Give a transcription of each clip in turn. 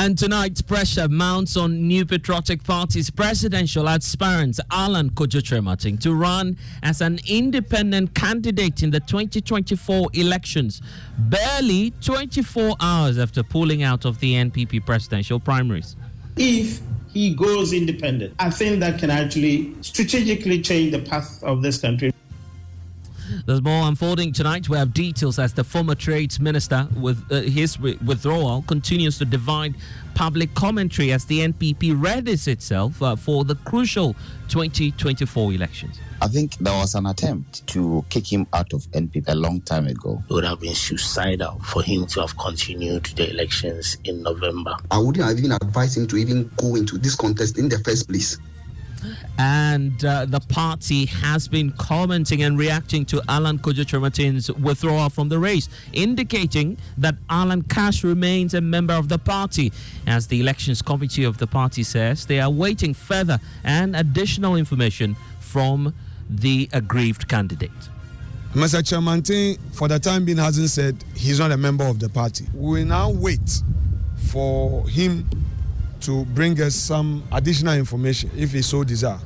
And tonight, pressure mounts on New Patriotic Party's presidential aspirant Alan Kwadwo Kyerematen to run as an independent candidate in the 2024 elections, barely 24 hours after pulling out of the NPP presidential primaries. If he goes independent, I think that can actually strategically change the path of this country. There's more unfolding tonight. We have details as the former trades minister with his withdrawal continues to divide public commentary as the NPP readies itself for the crucial 2024 elections. I think there was an attempt to kick him out of NPP a long time ago. It would have been suicidal for him to have continued the elections in November. I wouldn't have even advised him to even go into this contest in the first place. And the party has been commenting and reacting to Alan Kwadwo Kyerematen's withdrawal from the race, indicating that Alan Cash remains a member of the party. As the elections committee of the party says, they are waiting further and additional information from the aggrieved candidate. Musah Kyerematen, for the time being, hasn't said he's not a member of the party. We will now wait for him to bring us some additional information if he so desire.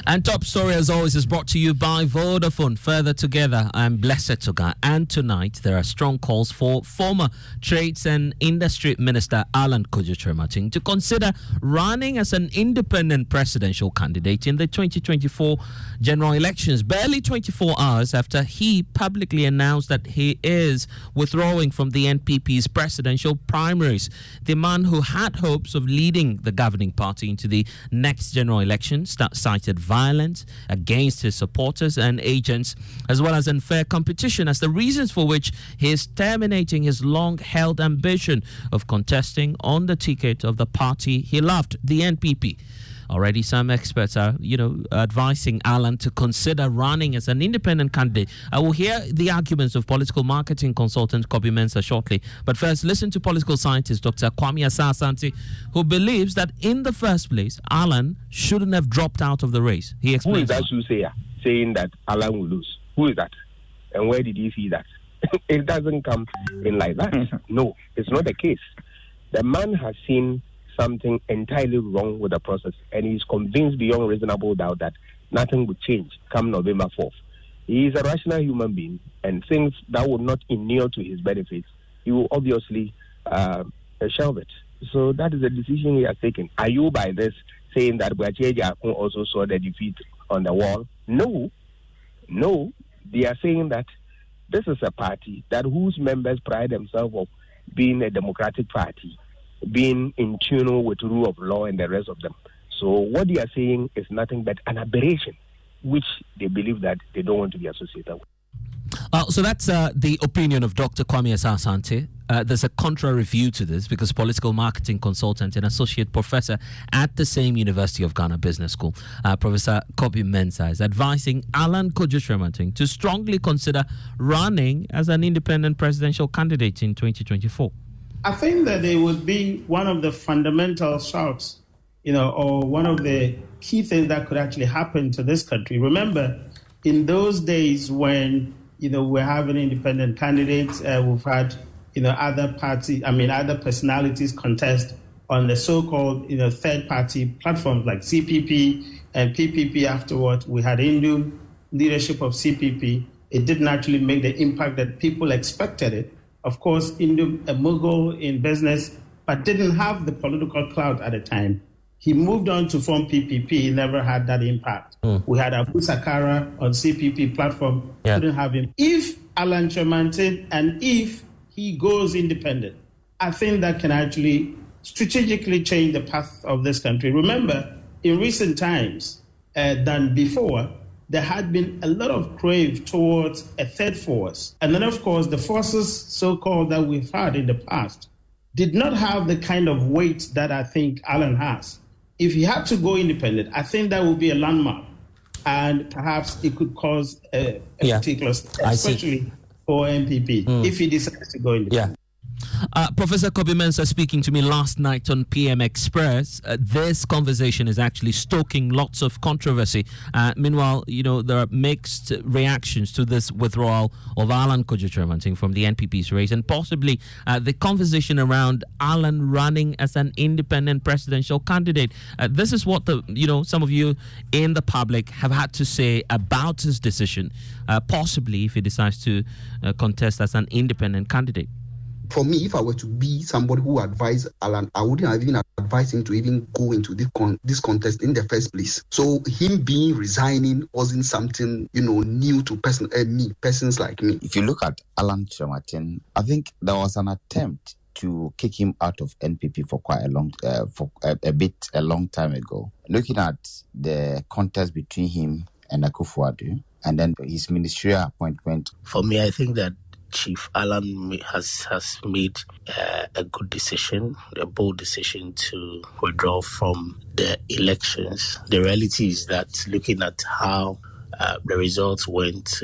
And top story, as always, is brought to you by Vodafone. Further together, I'm Blessed Toga. And tonight, there are strong calls for former Trades and Industry Minister Alan Kwadwo Kyerematen to consider running as an independent presidential candidate in the 2024 general elections, barely 24 hours after he publicly announced that he is withdrawing from the NPP's presidential primaries. The man who had hopes of leading the governing party into the next general elections cited violence against his supporters and agents, as well as unfair competition as the reasons for which he is terminating his long-held ambition of contesting on the ticket of the party he loved, the NPP. Already some experts are, advising Alan to consider running as an independent candidate. I will hear the arguments of political marketing consultant Kobi Mensah shortly. But first, listen to political scientist Dr. Musah Dankwah, who believes that in the first place, Alan shouldn't have dropped out of the race. He explains. Who is that soothsayer saying that Alan will lose? Who is that? And where did he see that? It doesn't come in like that. No, it's not the case. The man has seen something entirely wrong with the process, and he's convinced beyond reasonable doubt that nothing would change come November 4th. He is a rational human being, and things that would not inure to his benefits, he will obviously shelve it. So that is the decision he has taken. Are you by this saying that Buacheji also saw the defeat on the wall? No. They are saying that this is a party that whose members pride themselves of being a democratic party, being in tune with the rule of law and the rest of them. So what they are saying is nothing but an aberration, which they believe that they don't want to be associated with. So that's the opinion of Dr. Musah Dankwah. There's a contrary view to this because political marketing consultant and associate professor at the same University of Ghana Business School, Professor Kobi Mensah, is advising Alan Kwadwo Kyerematen to strongly consider running as an independent presidential candidate in 2024. I think that it would be one of the fundamental shocks, or one of the key things that could actually happen to this country. Remember, in those days when, we're having independent candidates, we've had, other personalities contest on the so-called, third-party platforms like CPP and PPP afterwards. We had Hindu leadership of CPP. It didn't actually make the impact that people expected it. Of course, Hindu, a mogul in business, but didn't have the political clout at the time. He moved on to form PPP. He never had that impact. We had Abu Sakara on CPP platform. Couldn't have him. If Alan Kyerematen and if he goes independent, I think that can actually strategically change the path of this country. Remember, in recent times than before, there had been a lot of crave towards a third force. And then, of course, the forces, so-called, that we've had in the past did not have the kind of weight that I think Alan has. If he had to go independent, I think that would be a landmark. And perhaps it could cause a particular, especially for NPP, if he decides to go independent. Yeah. Professor Kobe Mensah speaking to me last night on PM Express. This conversation is actually stoking lots of controversy. Meanwhile, there are mixed reactions to this withdrawal of Alan Kwadwo Kyerematen from the NPP's race, and possibly the conversation around Alan running as an independent presidential candidate. This is what some of you in the public have had to say about his decision, possibly if he decides to contest as an independent candidate. For me, if I were to be somebody who advised Alan, I wouldn't have even advised him to even go into this contest in the first place. So him resigning wasn't something, new to persons like me. If you look at Alan Kyerematen, I think there was an attempt to kick him out of NPP for quite a long time ago. Looking at the contest between him and Akufo-Addo, and then his ministerial appointment. For me, I think that Chief Alan has made a good decision, a bold decision to withdraw from the elections. The reality is that looking at how the results went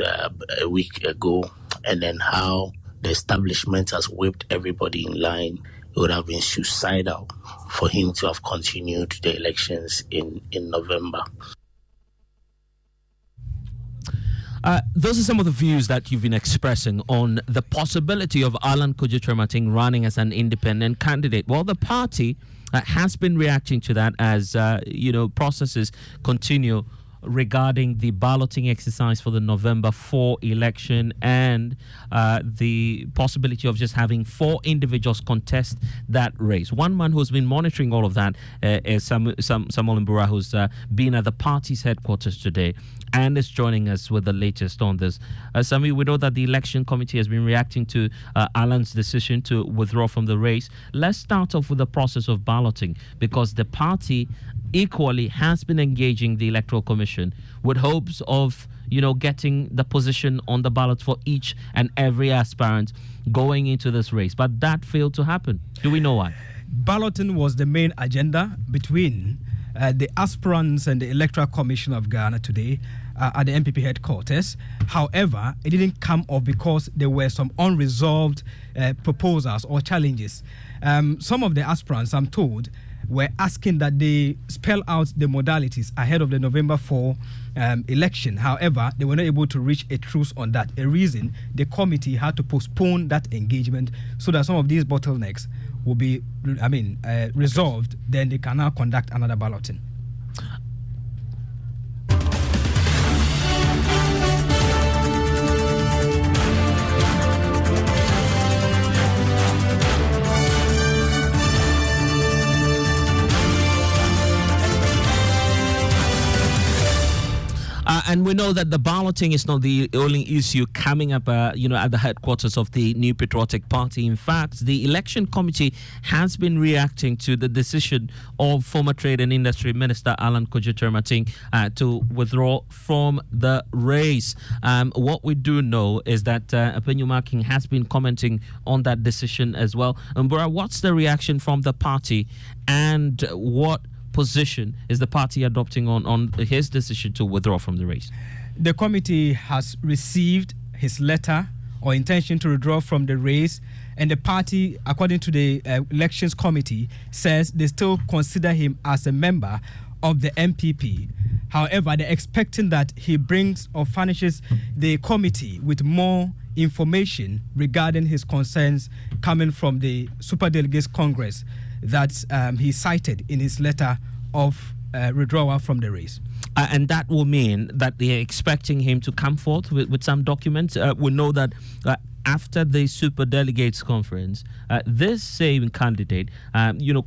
a week ago, and then how the establishment has whipped everybody in line, it would have been suicidal for him to have continued the elections in November. Those are some of the views that you've been expressing on the possibility of Alan Kwadwo Kyerematen running as an independent candidate. Well, the party has been reacting to that as, processes continue regarding the balloting exercise for the November 4 election and the possibility of just having 4 individuals contest that race. One man who's been monitoring all of that is Samuel Mbura, who's been at the party's headquarters today and is joining us with the latest on this. Sami, we know that the election committee has been reacting to Alan's decision to withdraw from the race. Let's start off with the process of balloting, because the party equally has been engaging the Electoral Commission with hopes of, getting the position on the ballot for each and every aspirant going into this race. But that failed to happen. Do we know why? Balloting was the main agenda between the aspirants and the Electoral Commission of Ghana today at the NPP headquarters. However, it didn't come off because there were some unresolved proposals or challenges. Some of the aspirants, I'm told, were asking that they spell out the modalities ahead of the November 4 election. However, they were not able to reach a truce on that. A reason the committee had to postpone that engagement so that some of these bottlenecks will be, resolved. Then they can now conduct another balloting. And we know that the balloting is not the only issue coming up, at the headquarters of the New Patriotic Party. In fact, the election committee has been reacting to the decision of former Trade and Industry Minister Alan Kwadwo Kyerematen to withdraw from the race. What we do know is that Apenyu King has been commenting on that decision as well. Mbura, what's the reaction from the party, and what position is the party adopting on his decision to withdraw from the race? The committee has received his letter or intention to withdraw from the race, and the party, according to the elections committee, says they still consider him as a member of the NPP. However, they're expecting that he brings or furnishes the committee with more information regarding his concerns coming from the Superdelegates Congress that he cited in his letter of withdrawal from the race. And that will mean that they're expecting him to come forth with some documents. We know that after the Superdelegates Conference, this same candidate,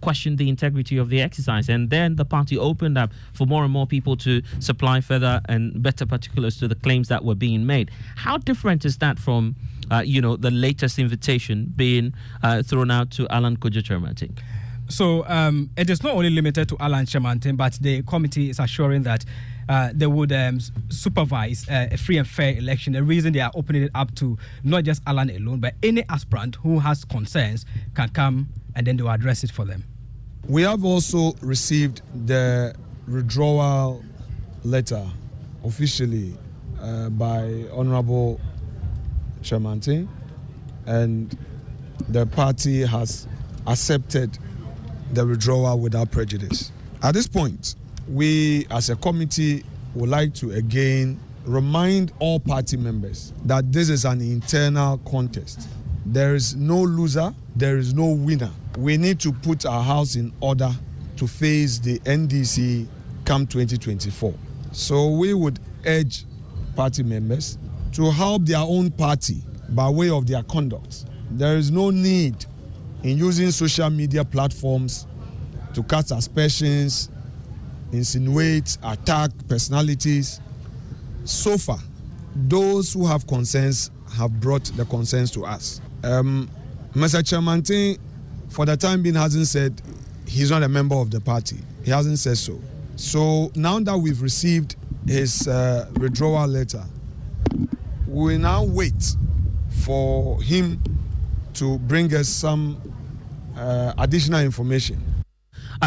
questioned the integrity of the exercise. And then the party opened up for more and more people to supply further and better particulars to the claims that were being made. How different is that from, the latest invitation being thrown out to Alan Kwadwo Kyerematen? So it is not only limited to Alan Kyerematen, but the committee is assuring that they would supervise a free and fair election. The reason they are opening it up to not just Alan alone, but any aspirant who has concerns can come and then they will address it for them. We have also received the withdrawal letter officially by Honorable Kyerematen, and the party has accepted the withdrawal without prejudice. At this point, we as a committee would like to again remind all party members that this is an internal contest. There is no loser, there is no winner. We need to put our house in order to face the NDC come 2024. So we would urge party members to help their own party by way of their conduct. There is no need in using social media platforms to cast aspersions, insinuate, attack personalities. So far, those who have concerns have brought the concerns to us. Musah Kyerematen, for the time being, hasn't said he's not a member of the party. He hasn't said so. So now that we've received his withdrawal letter, we now wait for him to bring us some additional information.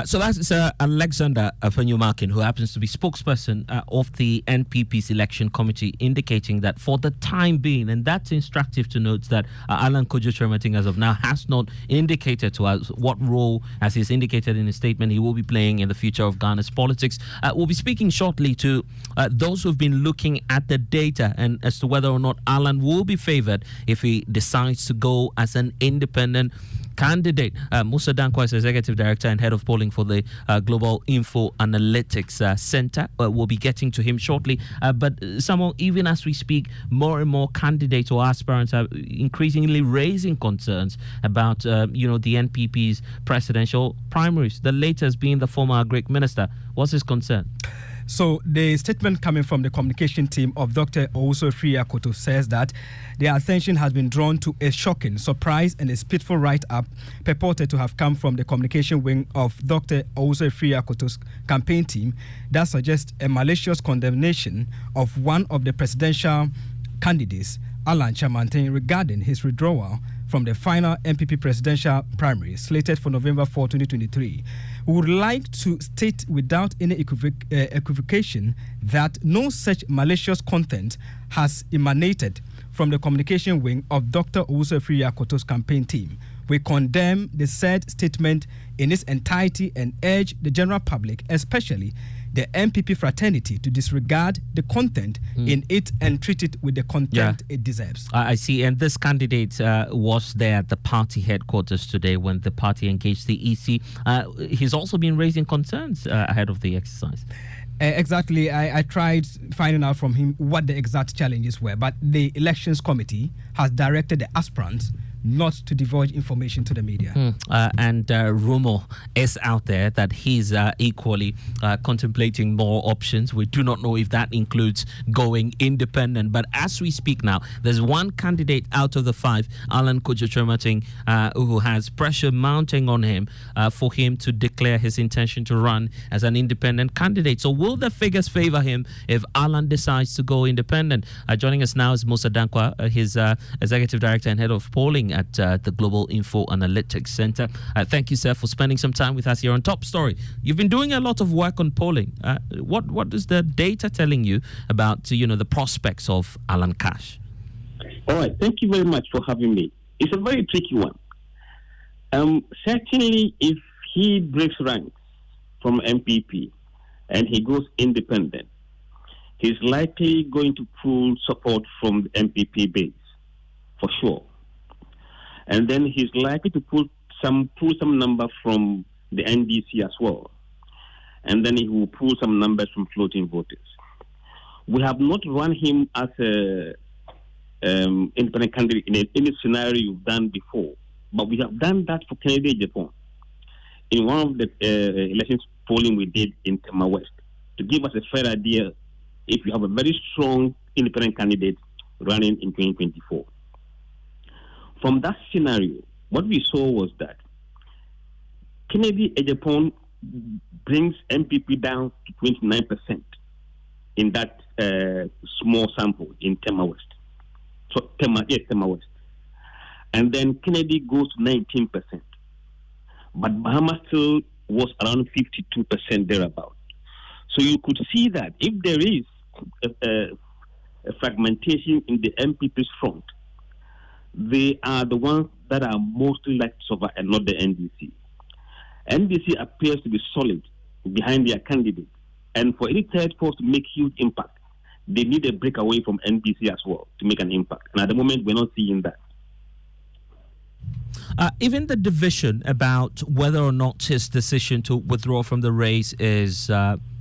So that's Alexander Afenyumakin, who happens to be spokesperson of the NPP's election committee, indicating that for the time being, and that's instructive to note that Alan Kwadwo Kyerematen as of now has not indicated to us what role, as he's indicated in his statement, he will be playing in the future of Ghana's politics. We'll be speaking shortly to those who've been looking at the data and as to whether or not Alan will be favored if he decides to go as an independent candidate. Musah Dankwah is Executive Director and Head of Polling for the Global Info Analytics Center. We'll be getting to him shortly. But somehow, even as we speak, more and more candidates or aspirants are increasingly raising concerns about, the NPP's presidential primaries. The latest being the former Agric Minister. What's his concern? So the statement coming from the communication team of Dr. Owusu Afriyie-Akoto says that their attention has been drawn to a shocking, surprise and a spiteful write-up purported to have come from the communication wing of Dr. Owusu Afriyie-Akoto's campaign team that suggests a malicious condemnation of one of the presidential candidates, Alan Kyerematen, regarding his withdrawal from the final NPP presidential primary slated for November 4, 2023. We would like to state without any equivocation that no such malicious content has emanated from the communication wing of Dr. Owusu Afriyie-Akoto's campaign team. We condemn the said statement in its entirety and urge the general public, especially the NPP fraternity, to disregard the content in it and treat it with the contempt it deserves. I see. And this candidate was there at the party headquarters today when the party engaged the EC. He's also been raising concerns ahead of the exercise. Exactly. I tried finding out from him what the exact challenges were, but the elections committee has directed the aspirants not to divulge information to the media. And rumor is out there that he's equally contemplating more options. We do not know if that includes going independent. But as we speak now, there's one candidate out of the five, Alan Kwadwo Kyerematen, who has pressure mounting on him for him to declare his intention to run as an independent candidate. So will the figures favor him if Alan decides to go independent? Joining us now is Musah Dankwah, his Executive Director and Head of Polling at the Global Info Analytics Center. Thank you, sir, for spending some time with us here on Top Story. You've been doing a lot of work on polling. What is the data telling you about the prospects of Alan Cash? All right, thank you very much for having me. It's a very tricky one. Certainly, if he breaks ranks from MPP and he goes independent, he's likely going to pull support from the MPP base, for sure. And then he's likely to pull some number from the NDC as well. And then he will pull some numbers from floating voters. We have not run him as a independent candidate in any scenario you've done before, but we have done that for Kennedy Japan in one of the elections polling we did in Tema West to give us a fair idea if you have a very strong independent candidate running in 2024. From that scenario, what we saw was that Kennedy Ejapon brings MPP down to 29%. in that small sample in Tema West. So Tema West. And then Kennedy goes to 19%. But Bahama still was around 52% thereabout. So you could see that if there is a fragmentation in the MPP's front, they are the ones that are mostly likely to suffer and not the NDC. NDC appears to be solid behind their candidate. And for any third force to make huge impact, they need a breakaway from NDC as well to make an impact. And at the moment, we're not seeing that. Even the division about whether or not his decision to withdraw from the race is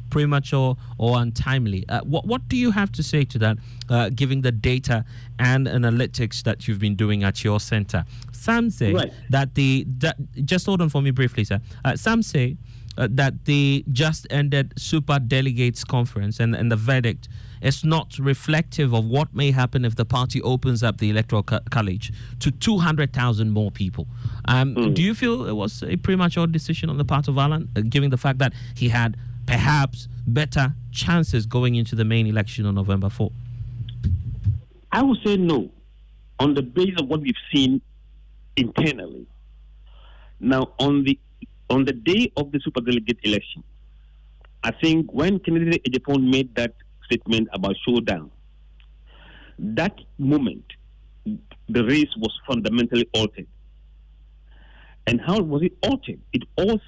premature or untimely. What do you have to say to that, given the data and analytics that you've been doing at your center? Some say that just hold on for me briefly, sir. Some say that the just ended Super Delegates Conference and the verdict is not reflective of what may happen if the party opens up the Electoral College to 200,000 more people. Do you feel it was a premature decision on the part of Alan, given the fact that he had perhaps better chances going into the main election on November 4? I would say no, on the basis of what we've seen internally. Now, on the day of the superdelegate election, I think when Kennedy Ejapon made that statement about showdown, that moment, the race was fundamentally altered. And how was it altered? It was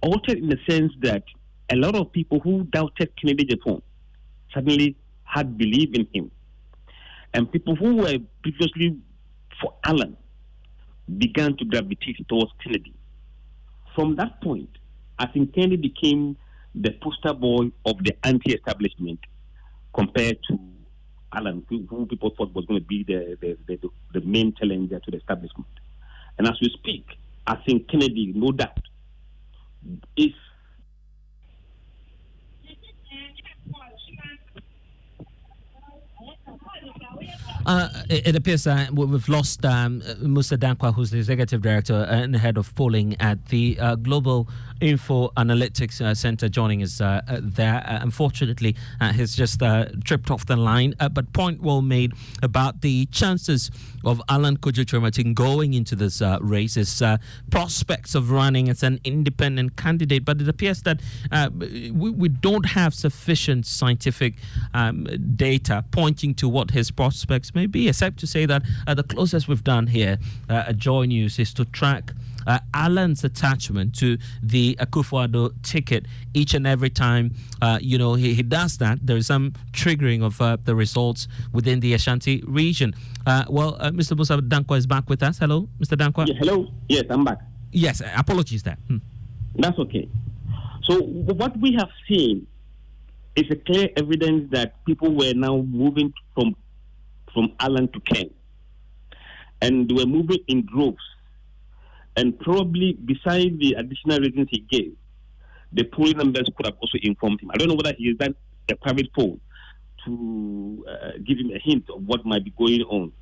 altered in the sense that a lot of people who doubted Kennedy Ejapon suddenly had belief in him. And people who were previously for Alan began to gravitate towards Kennedy. From that point, I think Kennedy became the poster boy of the anti-establishment compared to Alan, who people thought was going to be the main challenger to the establishment. And as we speak, I think Kennedy, no doubt, is it appears we've lost Musah Dankwah, who's the executive director and head of polling at the Global Info Analytics Center, joining us there. Unfortunately, he's just tripped off the line. But point well made about the chances of Alan Kwadwo Kyerematen going into this race, his prospects of running as an independent candidate. But it appears that we don't have sufficient scientific data pointing to what his prospects may be, except to say that the closest we've done here at Joy News is to track Alan's attachment to the Akufo-Addo ticket each and every time he does that. There is some triggering of the results within the Ashanti region. Mr. Musah Dankwah is back with us. Hello, Mr. Dankwah. Yeah, hello. Yes, I'm back. Yes, apologies there. That's okay. So what we have seen is a clear evidence that people were now moving from Alan to Ken, and they were moving in droves. And probably beside the additional reasons he gave, the polling numbers could have also informed him. I don't know whether he has done a private poll to give him a hint of what might be going on.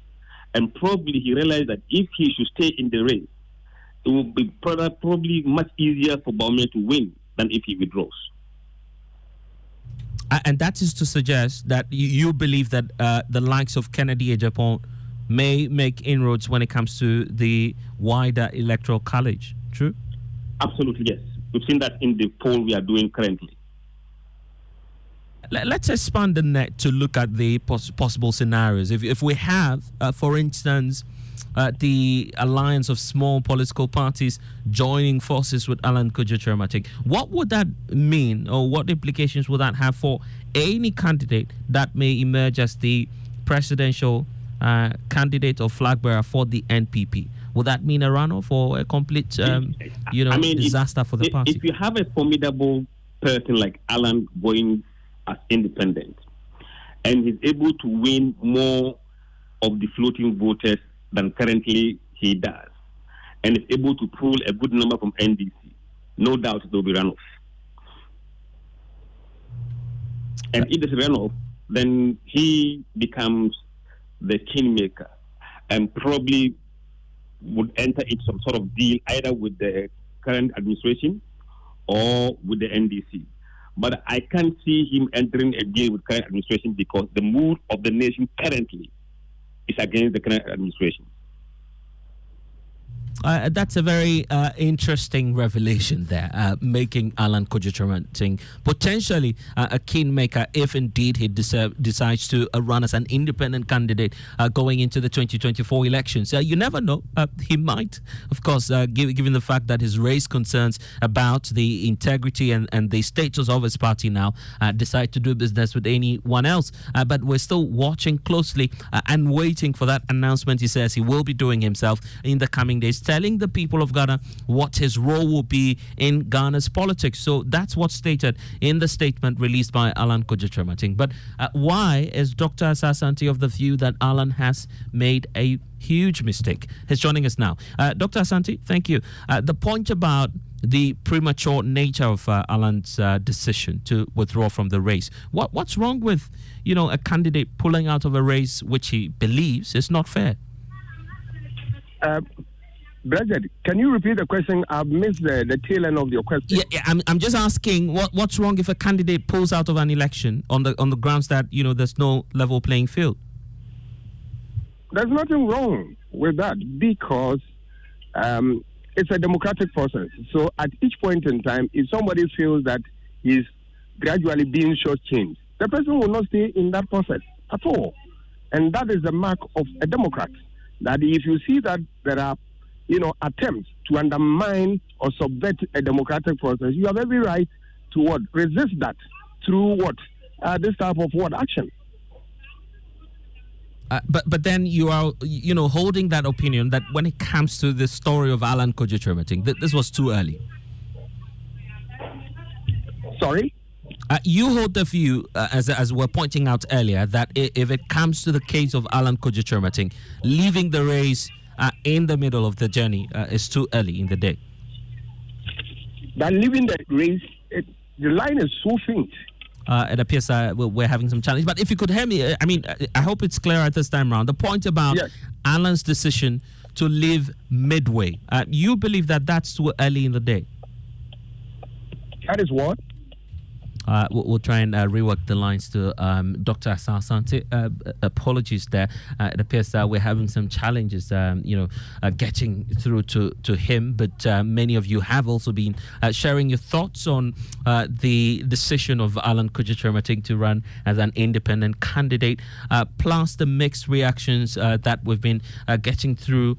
And probably he realized that if he should stay in the race, it would be probably much easier for Bawumia to win than if he withdraws. And that is to suggest that you believe that the likes of Kennedy Ejapon may make inroads when it comes to the wider electoral college. True? Absolutely, yes. We've seen that in the poll we are doing currently. Let's expand the net to look at the possible scenarios. If we have, for instance, the alliance of small political parties joining forces with Alan Kwadwo Kyerematen, what would that mean, or what implications would that have for any candidate that may emerge as the presidential candidate or flag bearer for the NPP? Would that mean a runoff or a complete, disaster for the party? If you have a formidable person like Alan going as independent, and he's able to win more of the floating voters than currently he does, and is able to pull a good number from NDC, no doubt there will be runoff. And if there's a runoff, then he becomes the kingmaker and probably would enter into some sort of deal either with the current administration or with the NDC. but I can't see him entering a deal with current administration because the mood of the nation currently is against the current administration. That's a very interesting revelation there, making Alan Kwadwo Kyerematen potentially a kingmaker if indeed he decides to run as an independent candidate going into the 2024 elections. You never know. He might, of course, given the fact that his race concerns about the integrity and the status of his party now, decide to do business with anyone else. But we're still watching closely and waiting for that announcement he says he will be doing himself in the coming days, telling the people of Ghana what his role will be in Ghana's politics. So that's what's stated in the statement released by Alan Kwadwo Kyerematen. But why is Dr. Asah-Asante of the view that Alan has made a huge mistake? He's joining us now. Dr. Asante, thank you. The point about the premature nature of Alan's decision to withdraw from the race. What's wrong with, a candidate pulling out of a race which he believes is not fair? Bridget, can you repeat the question? I've missed the tail end of your question. Yeah, I'm just asking what's wrong if a candidate pulls out of an election on the grounds that there's no level playing field. There's nothing wrong with that because it's a democratic process. So at each point in time, if somebody feels that he's gradually being shortchanged, the person will not stay in that process at all. And that is the mark of a democrat. That if you see that there are attempts to undermine or subvert a democratic process, you have every right to resist that through this type of action. But then you are holding that opinion that when it comes to the story of Alan Kwadwo Kyerematen, this was too early. Sorry? You hold the view, as we're pointing out earlier, that if it comes to the case of Alan Kwadwo Kyerematen, leaving the race in the middle of the journey is too early in the day. That leaving the race, the line is so faint. It appears we're having some challenge. But if you could hear me, I hope it's clear at this time around. The point about Alan's decision to leave midway, you believe that that's too early in the day? That is what? We'll try and rework the lines to Dr. Asah-Asante. Apologies there. It appears that we're having some challenges, getting through to him. But many of you have also been sharing your thoughts on the decision of Alan Kwadwo Kyerematen to run as an independent candidate, plus the mixed reactions that we've been getting through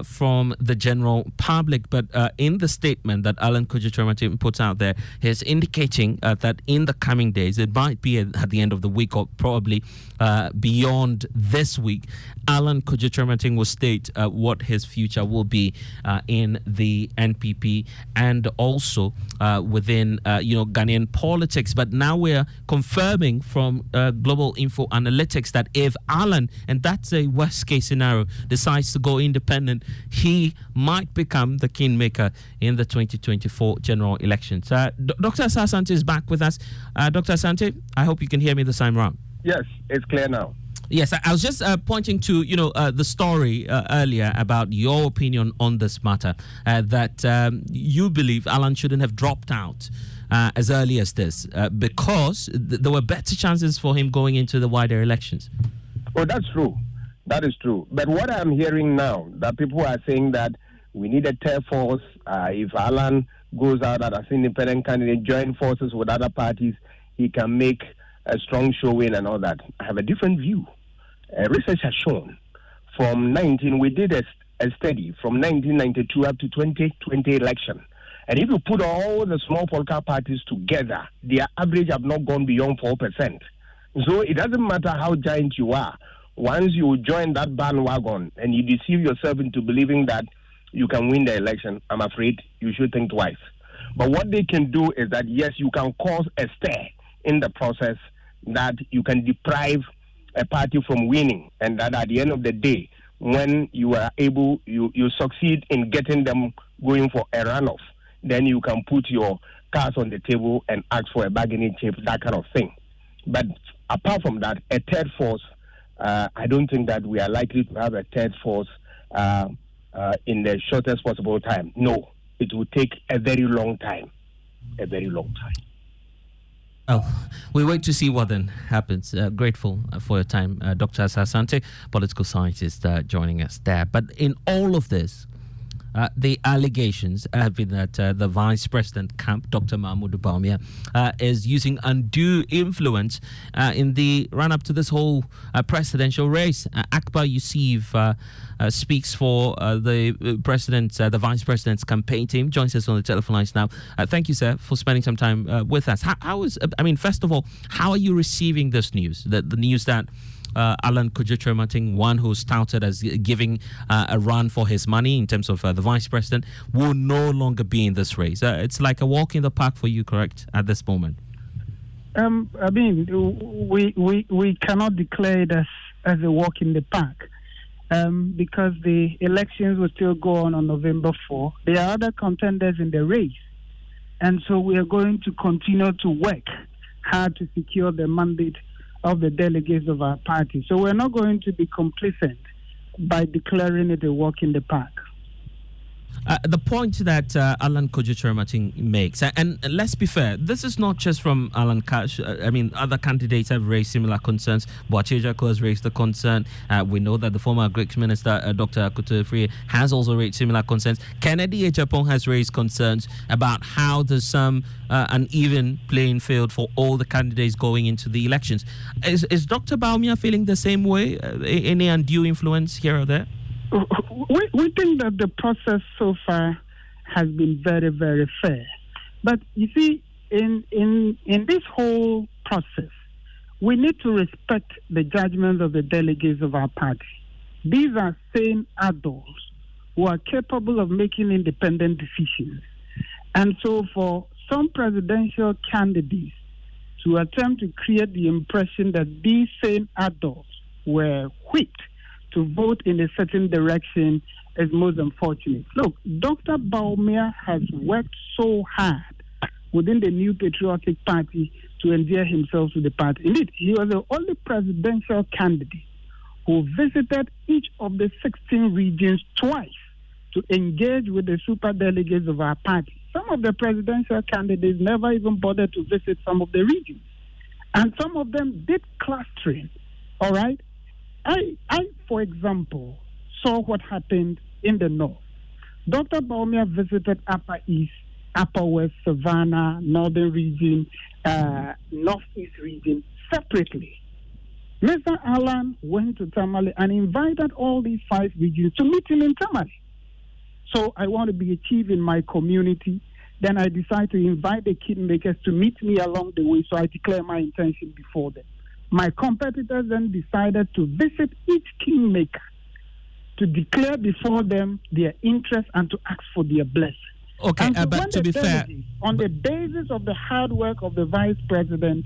from the general public. But in the statement that Alan Kwadwo Kyerematen puts out there, he's indicating that in the coming days, it might be at the end of the week or probably beyond this week, Alan Kwadwo Kyerematen will state what his future will be in the NPP and also within Ghanaian politics. But now we're confirming from Global Info Analytics that if Alan, and that's a worst case scenario, decides to go independent, he might become the kingmaker in the 2024 general elections. Dr. Asah-Asante is back with us. Dr. Asante, I hope you can hear me this time around. Yes, it's clear now. Yes, I was just pointing to, the story earlier about your opinion on this matter, that you believe Alan shouldn't have dropped out as early as this because there were better chances for him going into the wider elections. Oh, that's true. That is true. But what I'm hearing now, that people are saying that we need a third force. If Alan goes out as an independent candidate, join forces with other parties, he can make a strong showing and all that. I have a different view. Research has shown we did a study from 1992 up to 2020 election. And if you put all the small political parties together, their average have not gone beyond 4%. So it doesn't matter how giant you are. Once you join that bandwagon and you deceive yourself into believing that you can win the election, I'm afraid you should think twice. But what they can do is that, yes, you can cause a stir in the process that you can deprive a party from winning, and that at the end of the day, when you are able, you succeed in getting them going for a runoff, then you can put your cards on the table and ask for a bargaining chip, that kind of thing. But apart from that, a third force, I don't think that we are likely to have a third force in the shortest possible time. No, it will take a very long time. A very long time. Oh, we wait to see what then happens. Grateful for your time, Dr. Asante, political scientist, joining us there. But in all of this, the allegations have been that the vice president camp, Dr. Mahmoud Bawumia, is using undue influence in the run-up to this whole presidential race. Akbar Yusuf speaks for the president's, the vice president's campaign team. Joins us on the telephone lines now. Thank you, sir, for spending some time with us. First of all, how are you receiving this news? The news that Alan Kwadwo Kyerematen, one who's touted as giving a run for his money in terms of the vice president, will no longer be in this race. It's like a walk in the park for you, correct, at this moment? We cannot declare it as a walk in the park because the elections will still go on November 4. There are other contenders in the race. And so we are going to continue to work hard to secure the mandate of the delegates of our party. So we're not going to be complacent by declaring it a walk in the park. The point that Alan Kwadwo Kyerematen makes, and let's be fair, this is not just from Alan Kash. Other candidates have raised similar concerns. Boakye Agyarko has raised the concern. We know that the former Greek minister, Dr. Akuto Free, has also raised similar concerns. Kennedy Ejapong has raised concerns about how there's some uneven playing field for all the candidates going into the elections. Is Dr. Bawumia feeling the same way? Any undue influence here or there? We think that the process so far has been very, very fair. But you see, in this whole process, we need to respect the judgments of the delegates of our party. These are sane adults who are capable of making independent decisions. And so for some presidential candidates to attempt to create the impression that these same adults were whipped to vote in a certain direction is most unfortunate. Look, Dr. Bawumia has worked so hard within the New Patriotic Party to endear himself to the party. Indeed, he was the only presidential candidate who visited each of the 16 regions twice to engage with the super delegates of our party. Some of the presidential candidates never even bothered to visit some of the regions. And some of them did clustering, all right? I, for example, saw what happened in the north. Dr. Bawumia visited Upper East, Upper West, Savannah, Northern region, Northeast region separately. Mr. Alan went to Tamale and invited all these 5 regions to meet him in Tamale. So I want to be a chief in my community. Then I decided to invite the kingmakers to meet me along the way, so I declare my intention before them. My competitors then decided to visit each kingmaker to declare before them their interest and to ask for their blessing. Okay, so but to be fair, on the basis of the hard work of the vice president,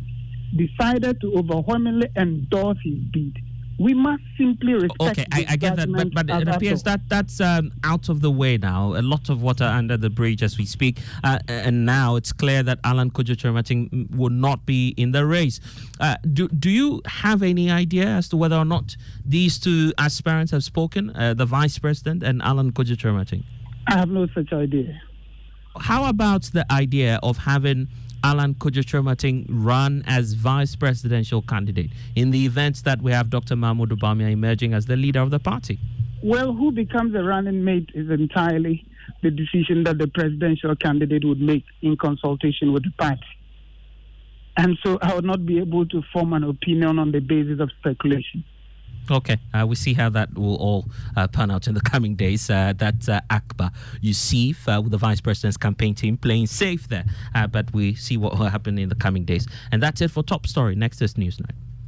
decided to overwhelmingly endorse his bid, we must simply respect. Okay, I get that, but it appears that that's out of the way now. A lot of water under the bridge as we speak, and now it's clear that Alan Kwadwo Kyerematen will not be in the race. Do you have any idea as to whether or not these two aspirants have spoken, the vice president and Alan Kwadwo Kyerematen? I have no such idea. How about the idea of having Alan Kwadwo Kyerematen run as vice presidential candidate in the event that we have Dr. Mahmoud Bawumia emerging as the leader of the party? Well, who becomes a running mate is entirely the decision that the presidential candidate would make in consultation with the party. And so I would not be able to form an opinion on the basis of speculation. Okay, we'll see how that will all pan out in the coming days. That's Akbar Yusuf with the Vice President's campaign team playing safe there. But we see what will happen in the coming days. And that's it for Top Story. Next is Newsnight.